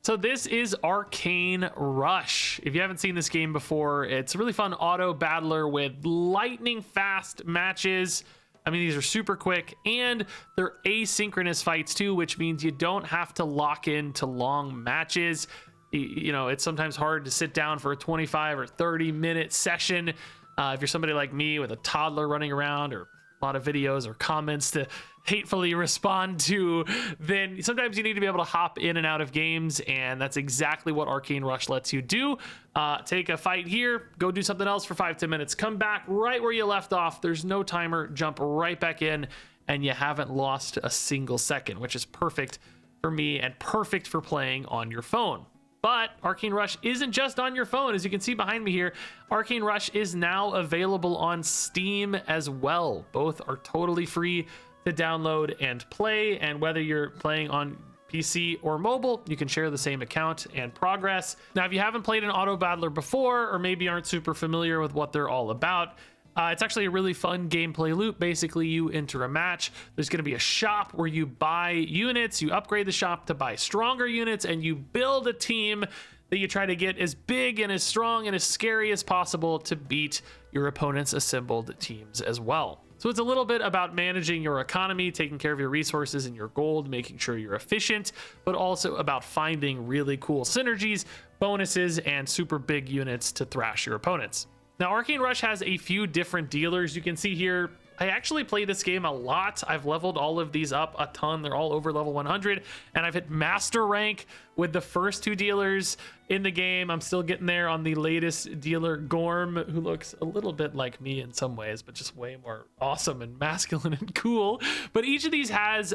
So this is Arcane Rush. If you haven't seen this game before, it's a really fun auto battler with lightning fast matches. I mean, these are super quick and they're asynchronous fights too, which means you don't have to lock into long matches. You know, it's sometimes hard to sit down for a 25 or 30-minute session. If you're somebody like me with a toddler running around or a lot of videos or comments to hatefully respond to, then sometimes you need to be able to hop in and out of games, and that's exactly what Arcane Rush lets you do. Take a fight here, go do something else for 5-10 minutes, come back right where you left off. There's no timer, jump right back in, and you haven't lost a single second, which is perfect for me and perfect for playing on your phone. But Arcane Rush isn't just on your phone. As you can see behind me here, Arcane Rush is now available on Steam as well. Both are totally free to download and play, and whether you're playing on PC or mobile, you can share the same account and progress. Now, if you haven't played an auto battler before, or maybe aren't super familiar with what they're all about, it's actually a really fun gameplay loop. Basically, you enter a match. There's going to be a shop where you buy units, you upgrade the shop to buy stronger units, and you build a team that you try to get as big and as strong and as scary as possible to beat your opponent's assembled teams as well. So it's a little bit about managing your economy, taking care of your resources and your gold, making sure you're efficient, but also about finding really cool synergies, bonuses, and super big units to thrash your opponents. Now, Arcane Rush has a few different dealers. You can see here, I actually play this game a lot. I've leveled all of these up a ton. They're all over level 100, and I've hit master rank with the first two dealers in the game. I'm still getting there on the latest dealer, Gorm, who looks a little bit like me in some ways, but just way more awesome and masculine and cool. But each of these has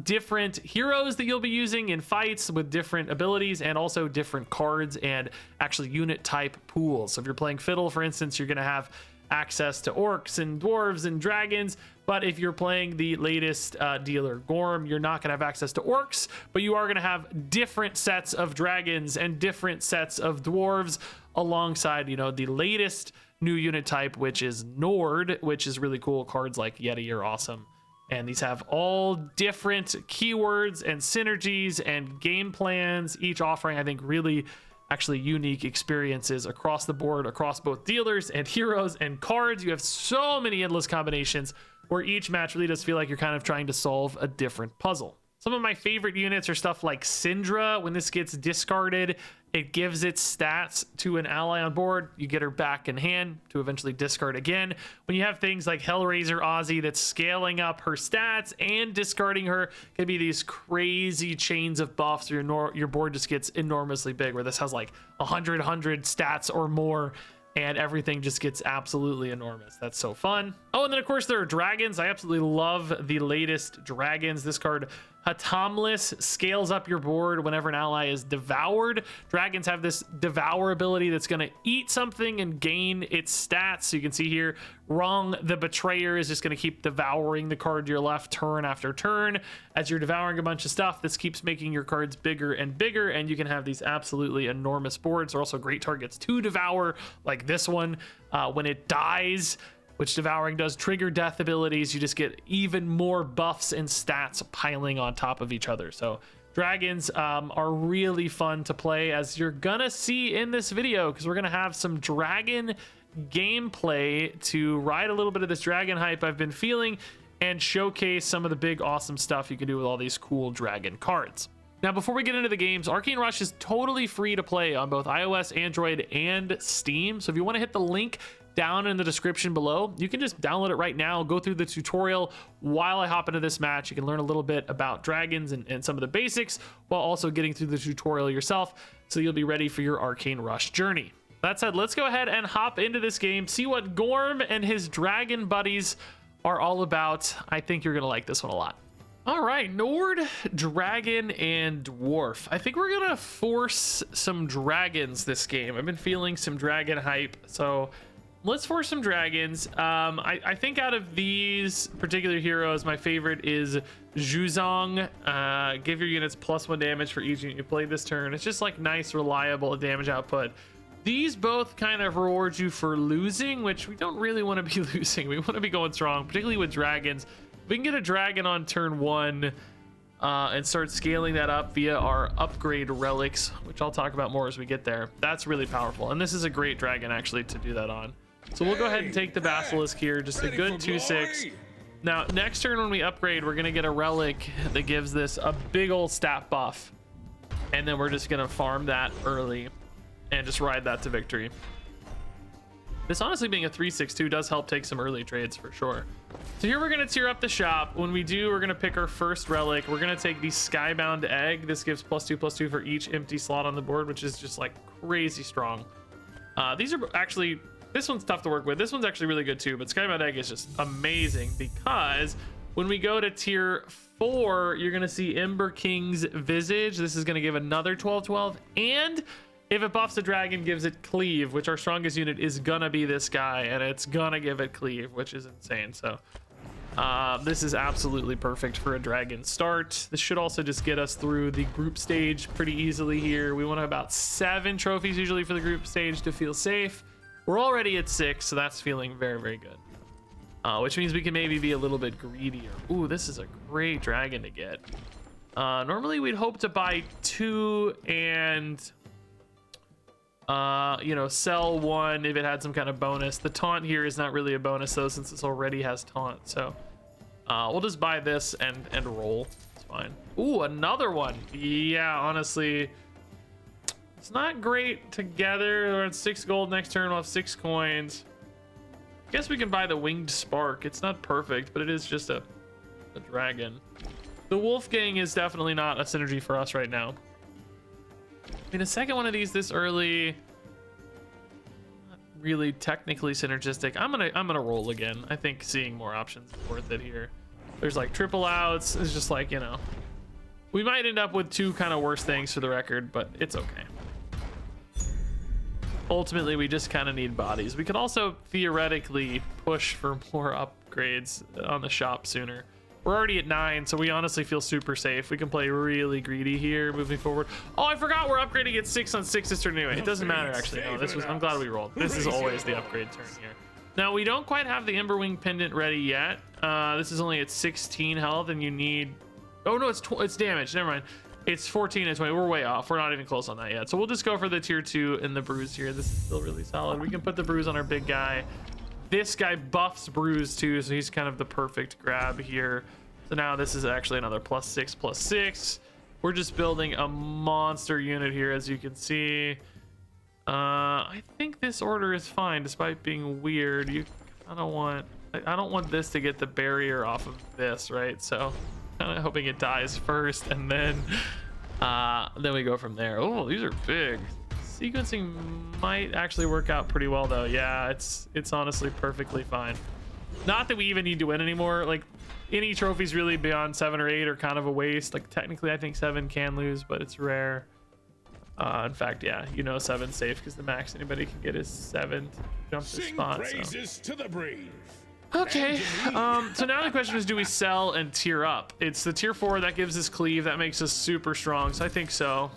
different heroes that you'll be using in fights with different abilities, and also different cards and actually unit type pools. So if you're playing Fiddle, for instance, you're going to have access to orcs and dwarves and dragons, but if you're playing the latest dealer, Gorm, you're not going to have access to orcs, but you are going to have different sets of dragons and different sets of dwarves alongside, you know, the latest new unit type, which is Nord, which is really cool. Cards like Yeti are awesome, and these have all different keywords and synergies and game plans, each offering, I think, really actually unique experiences across the board, across both dealers and heroes and cards. You have so many endless combinations where each match really does feel like you're kind of trying to solve a different puzzle. Some of my favorite units are stuff like Syndra. When this gets discarded, it gives its stats to an ally on board. You get her back in hand to eventually discard again. When you have things like Hellraiser Ozzy that's scaling up her stats and discarding her, can be these crazy chains of buffs. Your board just gets enormously big, where this has like 100 stats or more, and everything just gets absolutely enormous. That's so fun. Oh, and then of course there are dragons. I absolutely love the latest dragons. This card, Hatomless, scales up your board whenever an ally is devoured. Dragons have this devour ability that's going to eat something and gain its stats. So you can see here, Wrong the Betrayer is just going to keep devouring the card to your left turn after turn. As you're devouring a bunch of stuff, this keeps making your cards bigger and bigger, and you can have these absolutely enormous boards. They're also great targets to devour, like this one. When it dies, which devouring does trigger death abilities, you just get even more buffs and stats piling on top of each other. So dragons are really fun to play, as you're gonna see in this video, because we're gonna have some dragon gameplay to ride a little bit of this dragon hype I've been feeling and showcase some of the big awesome stuff you can do with all these cool dragon cards. Now, before we get into the games, Arcane Rush is totally free to play on both iOS, Android, and Steam. So if you want to hit the link down in the description below, you can just download it right now, go through the tutorial while I hop into this match. You can learn a little bit about dragons and some of the basics, while also getting through the tutorial yourself, so you'll be ready for your Arcane Rush journey. That said, let's go ahead and hop into this game, see what Gorm and his dragon buddies are all about. I think you're gonna like this one a lot. All right, Nord, dragon, and dwarf. I think we're gonna force some dragons this game. I've been feeling some dragon hype, so let's force some dragons. I think out of these particular heroes, my favorite is Zhuzong. Give your units +1 damage for each unit you play this turn. It's just like nice, reliable damage output. These both kind of reward you for losing, which we don't really want to be losing. We want to be going strong, particularly with dragons. If we can get a dragon on turn 1, and start scaling that up via our upgrade relics, which I'll talk about more as we get there. That's really powerful, and this is a great dragon actually to do that on. So we'll go ahead and take the basilisk here, just a good 2/6. Now next turn when we upgrade, we're gonna get a relic that gives this a big old stat buff, and then we're just gonna farm that early and just ride that to victory. This honestly being a 3/6 does help take some early trades for sure. So here we're gonna tier up the shop. When we do, we're gonna pick our first relic. We're gonna take the Skybound Egg. This gives +2/+2 for each empty slot on the board, which is just like crazy strong. These are actually, this one's tough to work with. This one's actually really good too, but Skybound Egg is just amazing because when we go to tier 4, you're gonna see Ember King's Visage. This is gonna give another 12/12, and if it buffs a dragon, gives it Cleave, which our strongest unit is gonna be this guy, and it's gonna give it Cleave, which is insane. So this is absolutely perfect for a dragon start. This should also just get us through the group stage pretty easily here. We want about 7 trophies usually for the group stage to feel safe. We're already at 6, so that's feeling very, very good. Which means we can maybe be a little bit greedier. Ooh, this is a great dragon to get. Normally we'd hope to buy 2 and you know, sell 1 if it had some kind of bonus. The taunt here is not really a bonus though, since this already has taunt. So we'll just buy this and roll. It's fine. Ooh, another one. Yeah, honestly, it's not great together. We're at 6 gold. Next turn we'll have 6 coins. I guess we can buy the Winged Spark. It's not perfect, but it is just a dragon. The Wolfgang is definitely not a synergy for us right now. I mean, a second one of these this early, not really technically synergistic. I'm gonna roll again. I think seeing more options is worth it here. There's like triple outs. It's just like, you know, we might end up with 2 kind of worse things for the record, but it's okay. Ultimately, we just kind of need bodies. We could also theoretically push for more upgrades on the shop sooner. We're already at 9, so we honestly feel super safe. We can play really greedy here moving forward. Oh, I forgot we're upgrading at 6 on 6 this turn anyway. It doesn't matter actually. No, this was, I'm glad we rolled. This is always the upgrade turn here. Now we don't quite have the Emberwing pendant ready yet. This is only at 16 health, and you need, oh no, it's damage. Never mind. It's 14 and 20. We're way off. We're not even close on that yet. So we'll just go for the tier 2 and the bruise here. This is still really solid. We can put the bruise on our big guy. This guy buffs bruise too, so he's kind of the perfect grab here. So now this is actually another +6/+6. We're just building a monster unit here, as you can see. I think this order is fine, despite being weird. I don't want this to get the barrier off of this, right? So kind of hoping it dies first, and then we go from there. Oh, these are big. Sequencing might actually work out pretty well though. Yeah, it's honestly perfectly fine. Not that we even need to win anymore. Like, any trophies really beyond 7 or 8 are kind of a waste. Like, technically I think 7 can lose, but it's rare. In fact, yeah, you know, 7's safe because the max anybody can get is 7 to jump the spot. So. To the brave. Okay, so now the question is, do we sell and tier up? It's the tier 4 that gives us cleave, that makes us super strong, so I think so.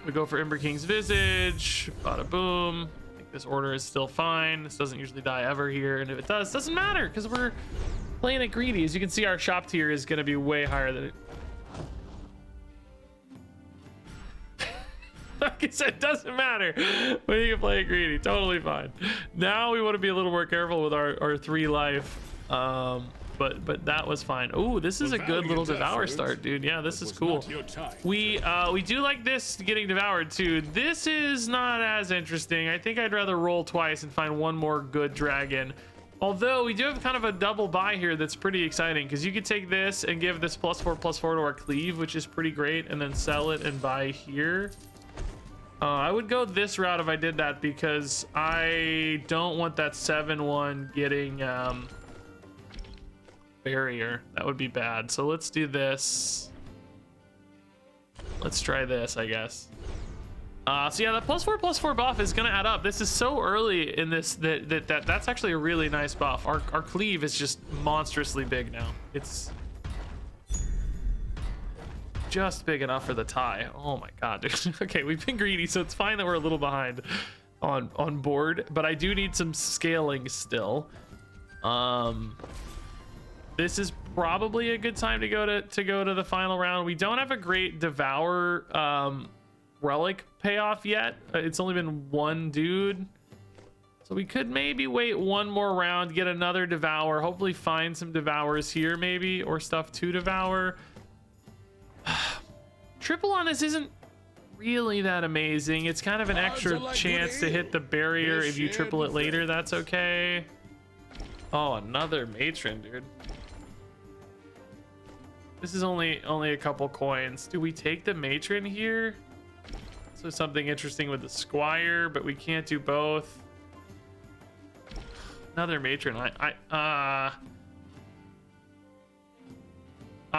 We go for Ember King's Visage, bada boom. I think this order is still fine. This doesn't usually die ever here, and if it does, doesn't matter because we're playing it greedy. As you can see, our shop tier is going to be way higher than it. Like I said, doesn't matter when you can play it greedy. Totally fine. Now we want to be a little more careful with our 3 life. But that was fine. Oh, this is a good little devour start, dude. Yeah, this is cool. We do like this getting devoured too. This is not as interesting. I think I'd rather roll twice and find 1 more good dragon. Although we do have kind of a double buy here that's pretty exciting, because you could take this and give this +4/+4 to our cleave, which is pretty great, and then sell it and buy here. I would go this route if I did that, because I don't want that 7/1 getting barrier. That would be bad. So let's do this. Let's try this, I guess. So yeah, the +4/+4 buff is gonna add up. This is so early in this that's actually a really nice buff. Our cleave is just monstrously big now. It's just big enough for the tie. Oh my god, dude. Okay, we've been greedy, so it's fine that we're a little behind on board, but I do need some scaling still. this is probably a good time to go to the final round. We don't have a great Devour relic payoff yet. It's only been one dude, so we could maybe wait one more round, get another Devour, hopefully find some Devours here maybe, or stuff to Devour. Triple on this isn't really that amazing. It's kind of an extra chance to hit the barrier. If you triple it later, that's okay. Oh, another matron, dude. This is only a couple coins. Do we take the matron here? So something interesting with the squire, but we can't do both. Another matron. I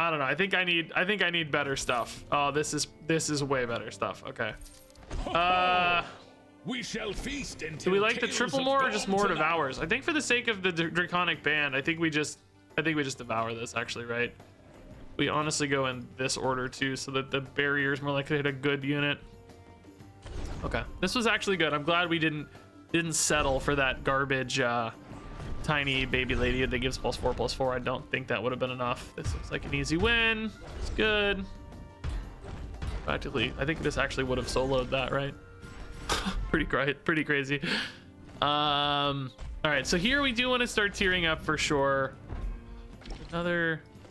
don't know. I think I need better stuff. Oh, this is way better stuff. Okay. We shall feast until do we like the triple more or just more Devours? I think for the sake of the draconic band, I think we just devour this actually, right? We honestly go in this order too, so that the barrier is more likely to hit a good unit. Okay, this was actually good. I'm glad we didn't settle for that garbage tiny baby lady that gives +4/+4. I don't think that would have been enough. This looks like an easy win. It's good. Practically, I think this actually would have soloed that, right? Pretty crazy. All right, so here we do want to start tearing up for sure.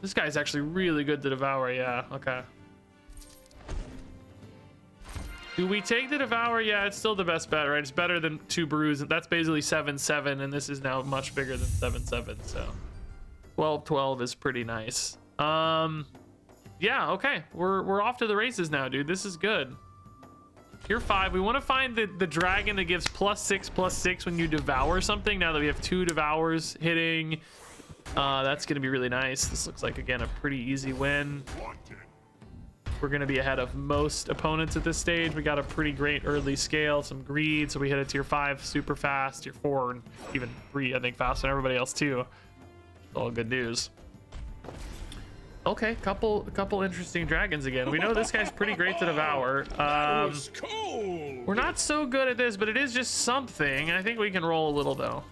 This guy's actually really good to devour. Yeah, okay. Do we take the Devour? Yeah, it's still the best bet, right? It's better than 2 brews. That's basically 7/7, and this is now much bigger than 7/7. So 12/12 is pretty nice. Yeah, okay. We're off to the races now, dude. This is good. Tier 5. We want to find the dragon that gives +6/+6 when you devour something. Now that we have 2 Devours hitting, that's gonna be really nice. This looks like, again, a pretty easy win. We're going to be ahead of most opponents at this stage. We got a pretty great early scale, some greed, so we hit a tier 5 super fast, tier 4, and even 3, I think, faster than everybody else too. All good news. Okay, couple interesting dragons again. We know this guy's pretty great to devour. We're not so good at this, but it is just something. I think we can roll a little though.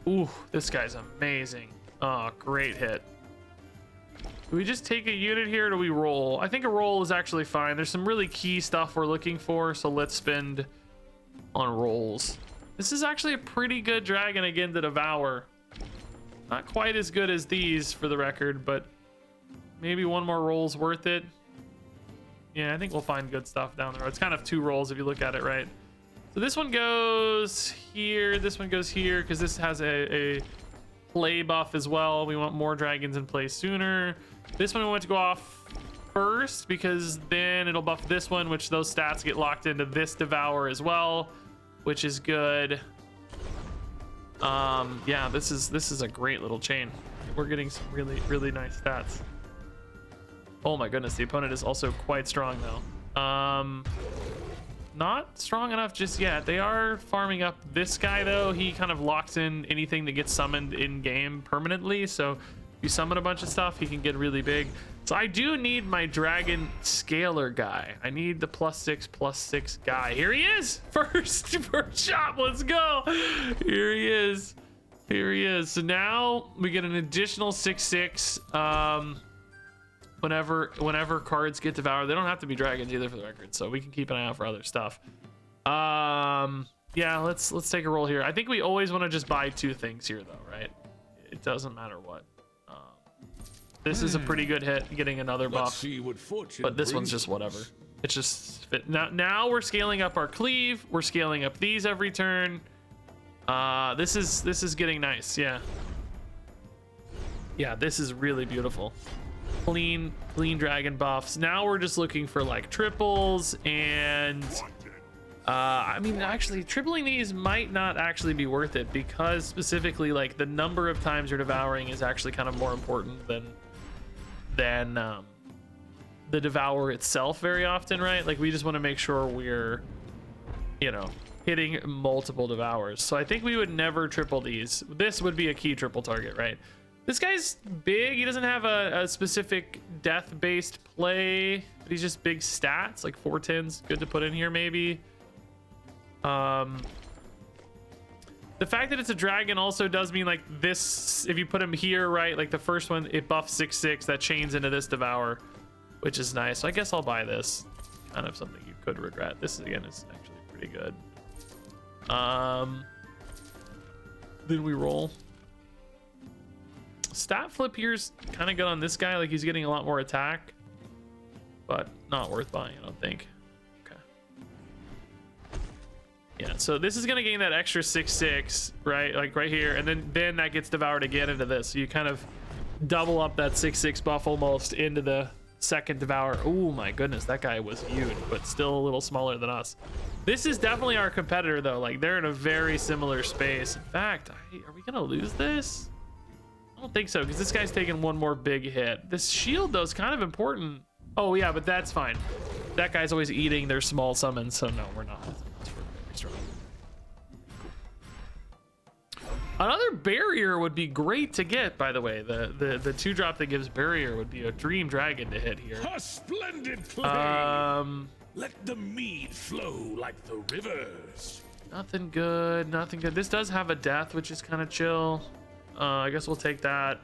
Ooh, this guy's amazing. Oh, great hit. Do we just take a unit here or do we roll? I think a roll is actually fine. There's some really key stuff we're looking for, so let's spend on rolls. This is actually a pretty good dragon again to devour. Not quite as good as these for the record, but maybe one more roll's worth it. Yeah, I think we'll find good stuff down the road. It's kind of 2 rolls if you look at it, right? So this one goes here, this one goes here, because this has a play buff as well. We want more dragons in play sooner. This one we want to go off first because then it'll buff this one, which those stats get locked into this devour as well, which is good. Yeah, this is a great little chain. We're getting some really nice stats. Oh my goodness, the opponent is also quite strong though. Not strong enough just yet. They are farming up this guy though. He kind of locks in anything that gets summoned in game permanently, so if you summon a bunch of stuff, he can get really big. So I do need my dragon scaler guy. I need the +6/+6 guy. Here he is. First shot. Let's go. Here he is. So now we get an additional 6/6. Whenever cards get devoured, they don't have to be dragons either for the record, so we can keep an eye out for other stuff. Yeah, let's take a roll here. I think we always want to just buy 2 things here though, right? It doesn't matter what. This is a pretty good hit, getting another buff, but this one's just whatever. It's just fit. Now we're scaling up our cleave. We're scaling up these every turn. This is getting nice. Yeah, this is really beautiful. Clean dragon buffs. Now we're just looking for like triples, and I mean, actually tripling these might not actually be worth it, because specifically like the number of times you're devouring is actually kind of more important than the devour itself very often, right? Like we just want to make sure we're, hitting multiple devours. So I think we would never triple these. This would be a key triple target, right? This guy's big. He doesn't have a specific death-based play, but he's just big stats, like 410's good to put in here maybe. The fact that it's a dragon also does mean like this, if you put him here, right, like the first one, it buffs 6/6, that chains into this devour, which is nice. So I guess I'll buy this. Kind of something you could regret. This again is actually pretty good. Then we roll. Stat flip here's kind of good on this guy. Like he's getting a lot more attack, but not worth buying, I don't think. Okay. Yeah, so this is gonna gain that extra 6/6, right? Like right here, and then that gets devoured again into this. So you kind of double up that 6/6 buff almost into the second devour. Oh my goodness, that guy was huge, but still a little smaller than us. This is definitely our competitor though. Like they're in a very similar space. In fact, are we gonna lose this? I don't think so, because this guy's taking one more big hit. This shield though is kind of important. Oh yeah, but that's fine. That guy's always eating their small summons, so no, we're not. That's very strong. Another barrier would be great to get, by the way. The 2-drop that gives barrier would be a dream dragon to hit here. A splendid play. Let the mead flow like the rivers. Nothing good, nothing good. This does have a death, which is kind of chill. I guess we'll take that.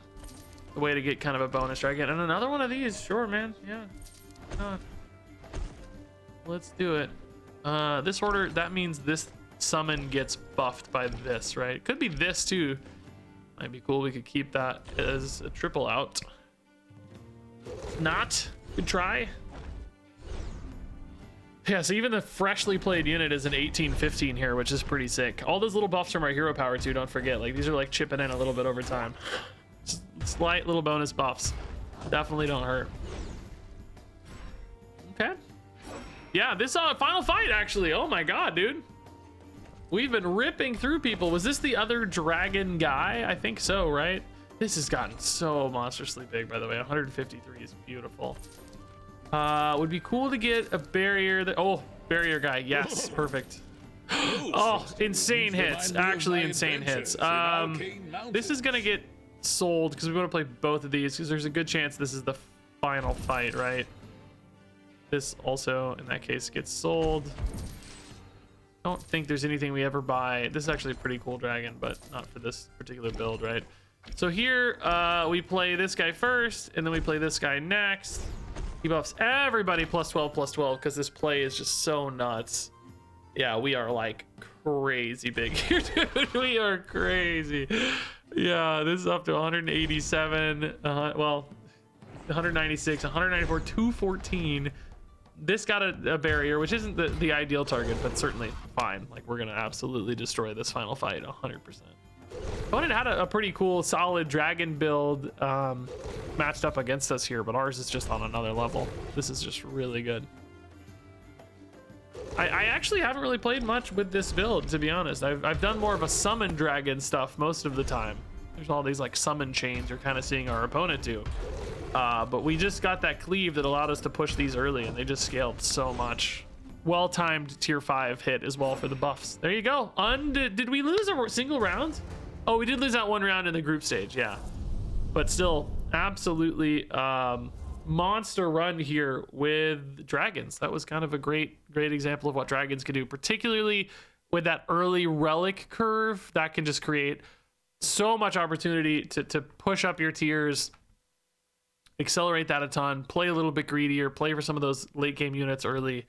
The way to get kind of a bonus dragon. And another one of these, sure, man. Yeah. Let's do it. This order, that means this summon gets buffed by this, right? Could be this too. Might be cool. We could keep that as a triple out. Not. Good try. Yeah, so even the freshly played unit is an 18-15 here, which is pretty sick. All those little buffs from our hero power too, don't forget. Like these are like chipping in a little bit over time. Just slight little bonus buffs. Definitely don't hurt. Okay. Yeah, this final fight actually. Oh my god, dude. We've been ripping through people. Was this the other dragon guy? I think so, right? This has gotten so monstrously big, by the way. 153 is beautiful. Would be cool to get a barrier that, oh, barrier guy. Yes, perfect. Oh, insane hits. Actually insane hits. This is gonna get sold because we want to play both of these because there's a good chance this is the final fight, right? This also, in that case, gets sold. I don't think there's anything we ever buy. This is actually a pretty cool dragon, but not for this particular build, right? So here we play this guy first, and then we play this guy next. He buffs everybody +12/+12 because this play is just so nuts. Yeah, we are like crazy big here, dude. We are crazy. Yeah, this is up to 187. Well, 196, 194, 214. This got a barrier, which isn't the ideal target, but certainly fine. Like we're gonna absolutely destroy this final fight 100%. Opponent had a pretty cool solid dragon build matched up against us here, but ours is just on another level. This is just really good. I actually haven't really played much with this build, to be honest. I've done more of a summon dragon stuff most of the time. There's all these like summon chains you're kind of seeing our opponent do. But we just got that cleave that allowed us to push these early, and they just scaled so much. Well-timed tier 5 hit as well for the buffs. There you go. Did we lose a single round? Oh, we did lose that one round in the group stage, yeah. But still, absolutely monster run here with dragons. That was kind of a great example of what dragons can do, particularly with that early relic curve. That can just create so much opportunity to push up your tiers, accelerate that a ton, play a little bit greedier, play for some of those late game units early,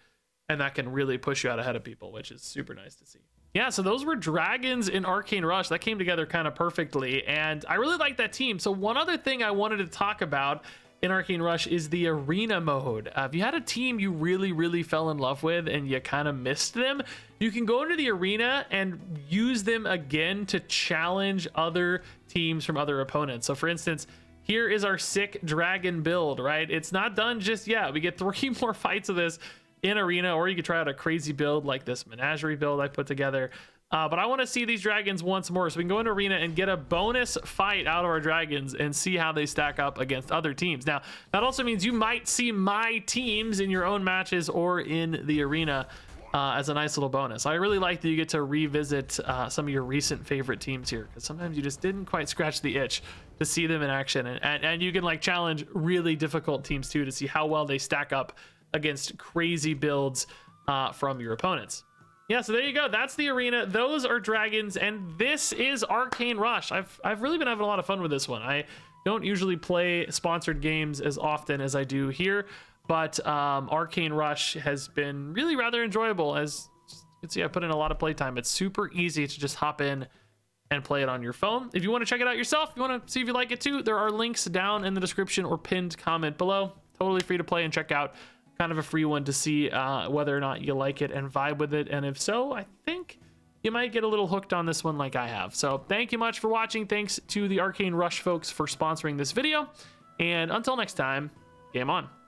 and that can really push you out ahead of people, which is super nice to see. Yeah, so those were dragons in Arcane Rush. That came together kind of perfectly, and I really like that team. So one other thing I wanted to talk about in Arcane Rush is the arena mode. If you had a team you really fell in love with and you kind of missed them, you can go into the arena and use them again to challenge other teams from other opponents. So for instance, here is our sick dragon build, right? It's not done just yet. We get 3 more fights of this in arena, or you could try out a crazy build like this menagerie build I put together. But I want to see these dragons once more, so we can go into arena and get a bonus fight out of our dragons and see how they stack up against other teams. Now, that also means you might see my teams in your own matches or in the arena as a nice little bonus. I really like that you get to revisit some of your recent favorite teams here, because sometimes you just didn't quite scratch the itch to see them in action, and you can like challenge really difficult teams too to see how well they stack up against crazy builds from your opponents. Yeah, so there you go. That's the arena. Those are dragons, and this is Arcane Rush. I've really been having a lot of fun with this one. I don't usually play sponsored games as often as I do here, but Arcane Rush has been really rather enjoyable. As you can see, I put in a lot of playtime. It's super easy to just hop in and play it on your phone. If you want to check it out yourself, you want to see if you like it too, there are links down in the description or pinned comment below. Totally free to play and check out. Kind of a free one to see whether or not you like it and vibe with it. And if so, I think you might get a little hooked on this one like I have. So thank you much for watching. Thanks to the Arcane Rush folks for sponsoring this video. And until next time, game on.